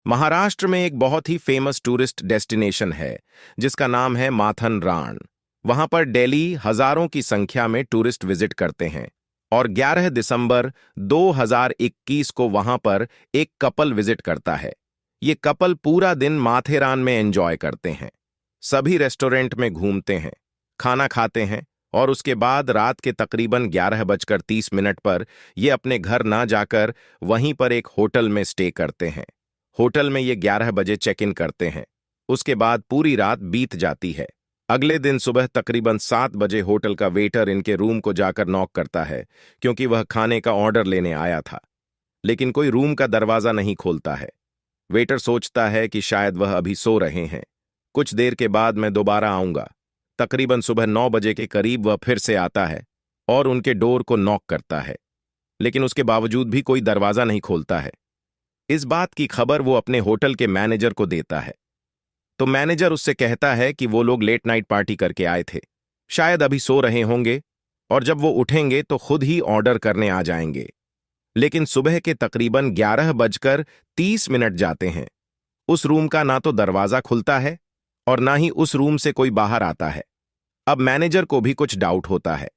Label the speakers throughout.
Speaker 1: महाराष्ट्र में एक बहुत ही फेमस टूरिस्ट डेस्टिनेशन है जिसका नाम है माथन रान। वहां पर डेली हजारों की संख्या में टूरिस्ट विजिट करते हैं और 11 दिसंबर 2021 को वहां पर एक कपल विजिट करता है। ये कपल पूरा दिन माथेरान में एंजॉय करते हैं। सभी रेस्टोरेंट में घूमते हैं, खाना खाते हैं और उसके बाद रात के तकरीबन 11:30 पर ये अपने घर ना जाकर वहीं पर एक होटल में स्टे करते हैं। होटल में ये 11 बजे चेक इन करते हैं। उसके बाद पूरी रात बीत जाती है। अगले दिन सुबह तकरीबन 7 बजे होटल का वेटर इनके रूम को जाकर नॉक करता है क्योंकि वह खाने का ऑर्डर लेने आया था, लेकिन कोई रूम का दरवाजा नहीं खोलता है। वेटर सोचता है कि शायद वह अभी सो रहे हैं। कुछ देर के बाद मैं दोबारा आऊंगा। तकरीबन सुबह 9 बजे के करीब वह फिर से आता है और उनके डोर को नॉक करता है, लेकिन उसके बावजूद भी कोई दरवाजा नहीं खोलता है। इस बात की खबर वो अपने होटल के मैनेजर को देता है, तो मैनेजर उससे कहता है कि वो लोग लेट नाइट पार्टी करके आए थे, शायद अभी सो रहे होंगे और जब वो उठेंगे तो खुद ही ऑर्डर करने आ जाएंगे। लेकिन सुबह के तकरीबन 11:30 जाते हैं। उस रूम का ना तो दरवाजा खुलता है और ना ही उस रूम से कोई बाहर आता है। अब मैनेजर को भी कुछ डाउट होता है,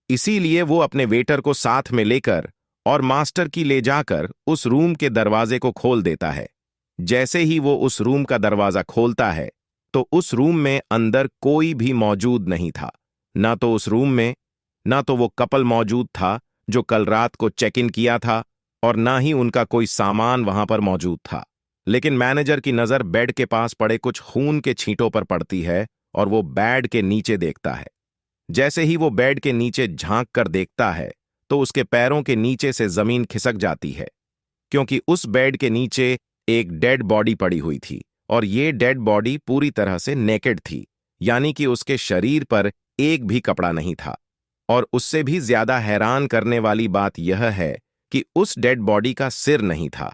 Speaker 1: इसीलिए वो अपने वेटर को साथ में लेकर और मास्टर की ले जाकर उस रूम के दरवाजे को खोल देता है। जैसे ही वो उस रूम का दरवाजा खोलता है तो उस रूम में अंदर कोई भी मौजूद नहीं था। ना तो उस रूम में ना तो वो कपल मौजूद था जो कल रात को चेक इन किया था और ना ही उनका कोई सामान वहां पर मौजूद था। लेकिन मैनेजर की नजर बेड के पास पड़े कुछ खून के छींटों पर पड़ती है और वो बेड के नीचे देखता है। जैसे ही वो बेड के नीचे झांक कर देखता है तो उसके पैरों के नीचे से जमीन खिसक जाती है, क्योंकि उस बेड के नीचे एक डेड बॉडी पड़ी हुई थी और ये डेड बॉडी पूरी तरह से नेकेड थी, यानी कि उसके शरीर पर एक भी कपड़ा नहीं था। और उससे भी ज्यादा हैरान करने वाली बात यह है कि उस डेड बॉडी का सिर नहीं था।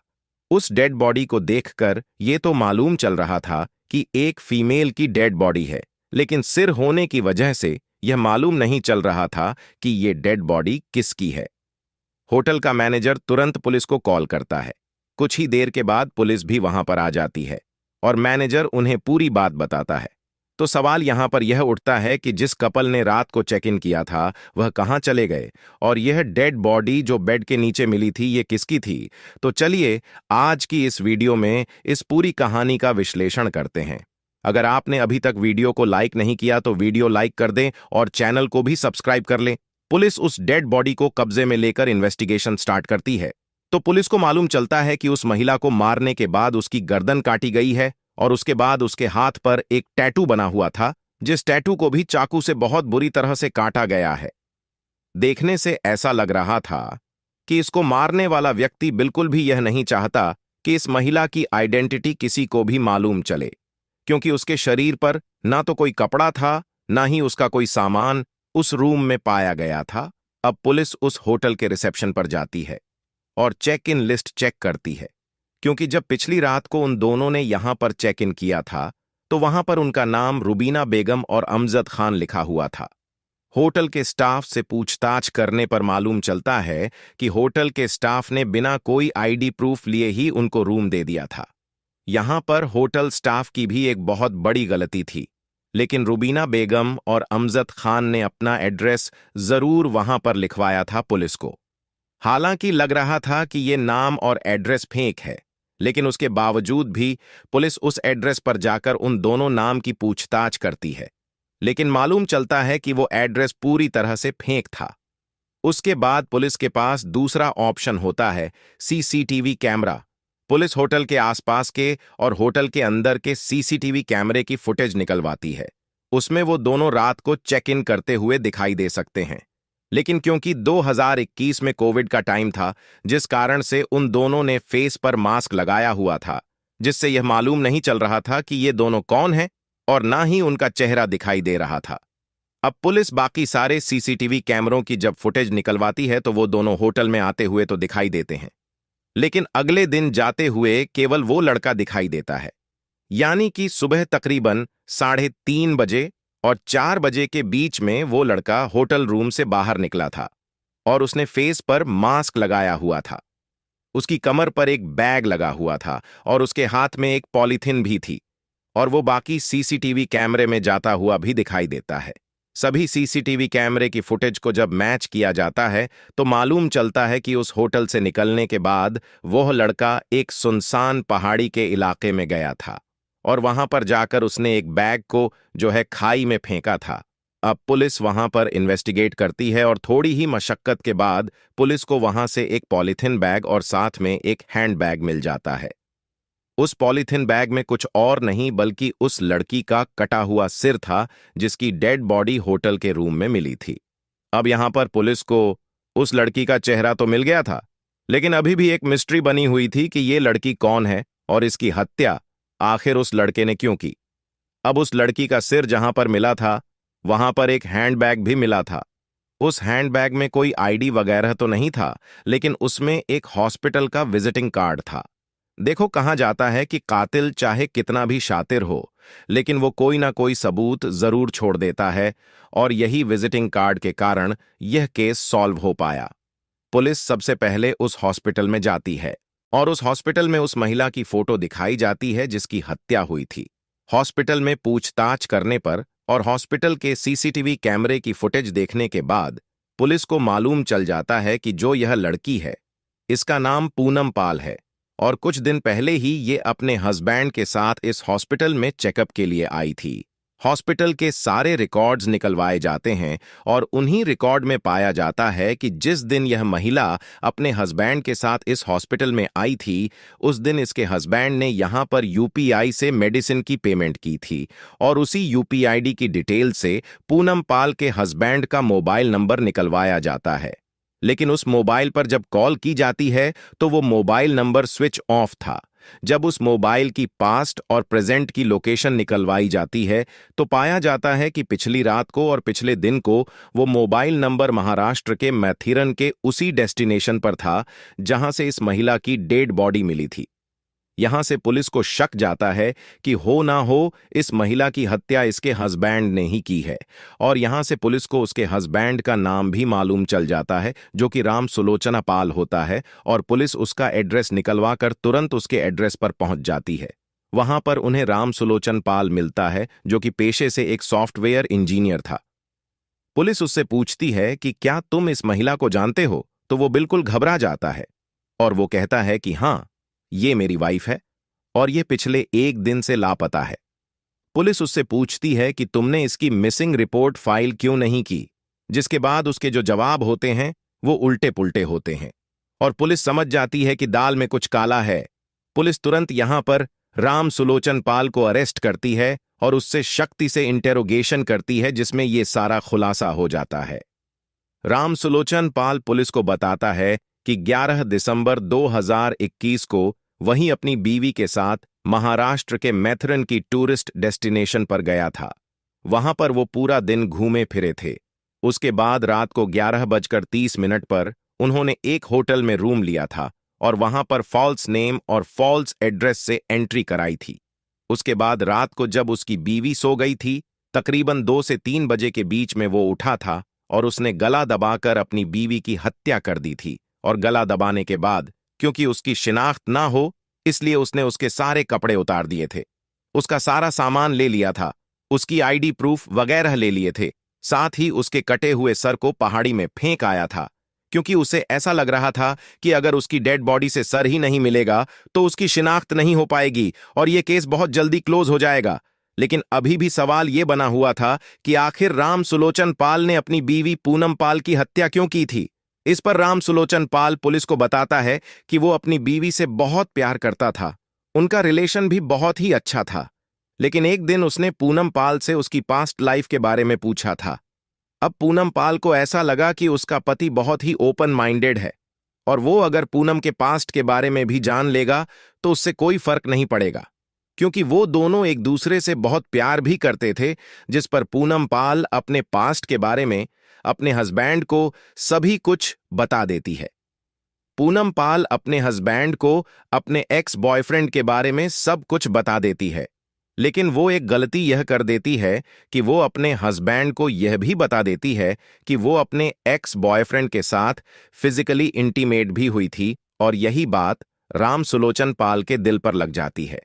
Speaker 1: उस डेड बॉडी को देखकर ये तो मालूम चल रहा था कि एक फीमेल की डेड बॉडी है, लेकिन सिर होने की वजह से यह मालूम नहीं चल रहा था कि ये डेड बॉडी किसकी है। होटल का मैनेजर तुरंत पुलिस को कॉल करता है। कुछ ही देर के बाद पुलिस भी वहां पर आ जाती है और मैनेजर उन्हें पूरी बात बताता है। तो सवाल यहां पर यह उठता है कि जिस कपल ने रात को चेक इन किया था वह कहां चले गए और यह डेड बॉडी जो बेड के नीचे मिली थी ये किसकी थी। तो चलिए आज की इस वीडियो में इस पूरी कहानी का विश्लेषण करते हैं। अगर आपने अभी तक वीडियो को लाइक नहीं किया तो वीडियो लाइक कर दें और चैनल को भी सब्सक्राइब कर लें। पुलिस उस डेड बॉडी को कब्जे में लेकर इन्वेस्टिगेशन स्टार्ट करती है। तो पुलिस को मालूम चलता है कि उस महिला को मारने के बाद उसकी गर्दन काटी गई है और उसके बाद उसके हाथ पर एक टैटू बना हुआ था, जिस टैटू को भी चाकू से बहुत बुरी तरह से काटा गया है। देखने से ऐसा लग रहा था कि इसको मारने वाला व्यक्ति बिल्कुल भी यह नहीं चाहता कि इस महिला की आइडेंटिटी किसी को भी मालूम चले, क्योंकि उसके शरीर पर ना तो कोई कपड़ा था ना ही उसका कोई सामान उस रूम में पाया गया था। अब पुलिस उस होटल के रिसेप्शन पर जाती है और चेक इन लिस्ट चेक करती है, क्योंकि जब पिछली रात को उन दोनों ने यहां पर चेक इन किया था तो वहां पर उनका नाम रुबीना बेगम और अमजद खान लिखा हुआ था। होटल के स्टाफ से पूछताछ करने पर मालूम चलता है कि होटल के स्टाफ ने बिना कोई आईडी प्रूफ लिए ही उनको रूम दे दिया था। यहां पर होटल स्टाफ की भी एक बहुत बड़ी गलती थी, लेकिन रुबीना बेगम और अमजद खान ने अपना एड्रेस जरूर वहां पर लिखवाया था पुलिस को। हालांकि लग रहा था कि ये नाम और एड्रेस फेक है, लेकिन उसके बावजूद भी पुलिस उस एड्रेस पर जाकर उन दोनों नाम की पूछताछ करती है, लेकिन मालूम चलता है कि वो एड्रेस पूरी तरह से फेक था। उसके बाद पुलिस के पास दूसरा ऑप्शन होता है सीसीटीवी कैमरा। पुलिस होटल के आसपास के और होटल के अंदर के सीसीटीवी कैमरे की फुटेज निकलवाती है। उसमें वो दोनों रात को चेक इन करते हुए दिखाई दे सकते हैं, लेकिन क्योंकि 2021 में कोविड का टाइम था, जिस कारण से उन दोनों ने फेस पर मास्क लगाया हुआ था, जिससे यह मालूम नहीं चल रहा था कि ये दोनों कौन हैं और ना ही उनका चेहरा दिखाई दे रहा था। अब पुलिस बाकी सारे सीसीटीवी कैमरों की जब फुटेज निकलवाती है तो वो दोनों होटल में आते हुए तो दिखाई देते हैं, लेकिन अगले दिन जाते हुए केवल वो लड़का दिखाई देता है। यानी कि सुबह तकरीबन 3:30 बजे और 4 बजे के बीच में वो लड़का होटल रूम से बाहर निकला था और उसने फेस पर मास्क लगाया हुआ था। उसकी कमर पर एक बैग लगा हुआ था और उसके हाथ में एक पॉलीथिन भी थी, और वो बाकी सीसीटीवी कैमरे में जाता हुआ भी दिखाई देता है। सभी सीसीटीवी कैमरे की फुटेज को जब मैच किया जाता है तो मालूम चलता है कि उस होटल से निकलने के बाद वह लड़का एक सुनसान पहाड़ी के इलाके में गया था और वहां पर जाकर उसने एक बैग को जो है खाई में फेंका था। अब पुलिस वहां पर इन्वेस्टिगेट करती है और थोड़ी ही मशक्कत के बाद पुलिस को वहां से एक पॉलीथिन बैग और साथ में एक हैंड बैग मिल जाता है। उस पॉलीथिन बैग में कुछ और नहीं बल्कि उस लड़की का कटा हुआ सिर था जिसकी डेड बॉडी होटल के रूम में मिली थी। अब यहां पर पुलिस को उस लड़की का चेहरा तो मिल गया था, लेकिन अभी भी एक मिस्ट्री बनी हुई थी कि ये लड़की कौन है और इसकी हत्या आखिर उस लड़के ने क्यों की। अब उस लड़की का सिर जहां पर मिला था वहां पर एक हैंडबैग भी मिला था। उस हैंडबैग में कोई आईडी वगैरह तो नहीं था, लेकिन उसमें एक हॉस्पिटल का विजिटिंग कार्ड था। देखो, कहा जाता है कि कातिल चाहे कितना भी शातिर हो, लेकिन वो कोई ना कोई सबूत जरूर छोड़ देता है, और यही विजिटिंग कार्ड के कारण यह केस सॉल्व हो पाया। पुलिस सबसे पहले उस हॉस्पिटल में जाती है और उस हॉस्पिटल में उस महिला की फोटो दिखाई जाती है जिसकी हत्या हुई थी। हॉस्पिटल में पूछताछ करने पर और हॉस्पिटल के सीसीटीवी कैमरे की फुटेज देखने के बाद पुलिस को मालूम चल जाता है कि जो यह लड़की है इसका नाम पूनम पाल है, और कुछ दिन पहले ही ये अपने हस्बैंड के साथ इस हॉस्पिटल में चेकअप के लिए आई थी। हॉस्पिटल के सारे रिकॉर्ड्स निकलवाए जाते हैं और उन्हीं रिकॉर्ड में पाया जाता है कि जिस दिन यह महिला अपने हस्बैंड के साथ इस हॉस्पिटल में आई थी उस दिन इसके हस्बैंड ने यहां पर यूपीआई से मेडिसिन की पेमेंट की थी, और उसी यूपीआईडी की डिटेल से पूनम पाल के हस्बैंड का मोबाइल नंबर निकलवाया जाता है। लेकिन उस मोबाइल पर जब कॉल की जाती है तो वो मोबाइल नंबर स्विच ऑफ था। जब उस मोबाइल की पास्ट और प्रेजेंट की लोकेशन निकलवाई जाती है तो पाया जाता है कि पिछली रात को और पिछले दिन को वो मोबाइल नंबर महाराष्ट्र के मैथिरन के उसी डेस्टिनेशन पर था जहां से इस महिला की डेड बॉडी मिली थी। यहां से पुलिस को शक जाता है कि हो ना हो इस महिला की हत्या इसके हस्बैंड ने ही की है, और यहां से पुलिस को उसके हस्बैंड का नाम भी मालूम चल जाता है जो कि राम सुलोचना पाल होता है, और पुलिस उसका एड्रेस निकलवा कर तुरंत उसके एड्रेस पर पहुंच जाती है। वहां पर उन्हें राम सुलोचन पाल मिलता है जो कि पेशे से एक सॉफ्टवेयर इंजीनियर था। पुलिस उससे पूछती है कि क्या तुम इस महिला को जानते हो, तो वो बिल्कुल घबरा जाता है और वो कहता है कि हाँ, ये मेरी वाइफ है और ये पिछले एक दिन से लापता है। पुलिस उससे पूछती है कि तुमने इसकी मिसिंग रिपोर्ट फाइल क्यों नहीं की, जिसके बाद उसके जो जवाब होते हैं वो उल्टे पुल्टे होते हैं और पुलिस समझ जाती है कि दाल में कुछ काला है। पुलिस तुरंत यहां पर राम सुलोचन पाल को अरेस्ट करती है और उससे सख्ती से इंटेरोगेशन करती है जिसमें ये सारा खुलासा हो जाता है। राम सुलोचन पाल पुलिस को बताता है कि 11 दिसंबर 2021 को वहीं अपनी बीवी के साथ महाराष्ट्र के मैथिरन की टूरिस्ट डेस्टिनेशन पर गया था। वहां पर वो पूरा दिन घूमे फिरे थे। उसके बाद रात को 11:30 पर उन्होंने एक होटल में रूम लिया था और वहां पर फॉल्स नेम और फॉल्स एड्रेस से एंट्री कराई थी। उसके बाद रात को जब उसकी बीवी सो गई थी, तकरीबन 2 से 3 बजे के बीच में वो उठा था और उसने गला दबाकर अपनी बीवी की हत्या कर दी थी, और गला दबाने के बाद क्योंकि उसकी शिनाख्त ना हो इसलिए उसने उसके सारे कपड़े उतार दिए थे, उसका सारा सामान ले लिया था, उसकी आईडी प्रूफ वगैरह ले लिए थे, साथ ही उसके कटे हुए सर को पहाड़ी में फेंक आया था क्योंकि उसे ऐसा लग रहा था कि अगर उसकी डेड बॉडी से सर ही नहीं मिलेगा तो उसकी शिनाख्त नहीं हो पाएगी और यह केस बहुत जल्दी क्लोज हो जाएगा। लेकिन अभी भी सवाल यह बना हुआ था कि आखिर राम सुलोचन पाल ने अपनी बीवी पूनम पाल की हत्या क्यों की थी। इस पर राम सुलोचन पाल पुलिस को बताता है कि वो अपनी बीवी से बहुत प्यार करता था, उनका रिलेशन भी बहुत ही अच्छा था, लेकिन एक दिन उसने पूनम पाल से उसकी पास्ट लाइफ के बारे में पूछा था। अब पूनम पाल को ऐसा लगा कि उसका पति बहुत ही ओपन माइंडेड है और वो अगर पूनम के पास्ट के बारे में भी जान लेगा तो उससे कोई फर्क नहीं पड़ेगा, क्योंकि वो दोनों एक दूसरे से बहुत प्यार भी करते थे। जिस पर पूनम पाल अपने पास्ट के बारे में अपने हस्बैंड को सभी कुछ बता देती है। पूनम पाल अपने हस्बैंड को अपने एक्स बॉयफ्रेंड के बारे में सब कुछ बता देती है, लेकिन वो एक गलती यह कर देती है कि वो अपने हस्बैंड को यह भी बता देती है कि वो अपने एक्स बॉयफ्रेंड के साथ फिजिकली इंटीमेट भी हुई थी और यही बात राम सुलोचन पाल के दिल पर लग जाती है।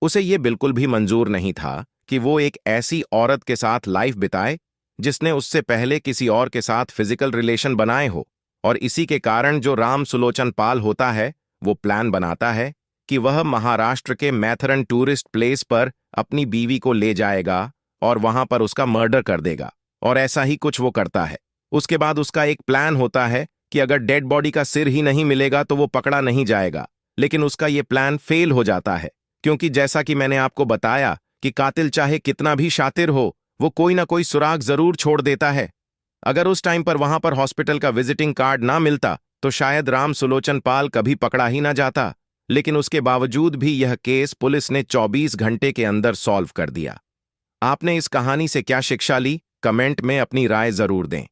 Speaker 1: उसे ये बिल्कुल भी मंजूर नहीं था कि वो एक ऐसी औरत के साथ लाइफ बिताए जिसने उससे पहले किसी और के साथ फिजिकल रिलेशन बनाए हो। और इसी के कारण जो राम सुलोचन पाल होता है वो प्लान बनाता है कि वह महाराष्ट्र के मैथरन टूरिस्ट प्लेस पर अपनी बीवी को ले जाएगा और वहां पर उसका मर्डर कर देगा। और ऐसा ही कुछ वो करता है। उसके बाद उसका एक प्लान होता है कि अगर डेड बॉडी का सिर ही नहीं मिलेगा तो वो पकड़ा नहीं जाएगा। लेकिन उसका ये प्लान फेल हो जाता है, क्योंकि जैसा कि मैंने आपको बताया कि कातिल चाहे कितना भी शातिर हो, वो कोई ना कोई सुराग जरूर छोड़ देता है। अगर उस टाइम पर वहां पर हॉस्पिटल का विजिटिंग कार्ड ना मिलता तो शायद राम सुलोचन पाल कभी पकड़ा ही ना जाता। लेकिन उसके बावजूद भी यह केस पुलिस ने 24 घंटे के अंदर सॉल्व कर दिया। आपने इस कहानी से क्या शिक्षा ली? कमेंट में अपनी राय जरूर दें।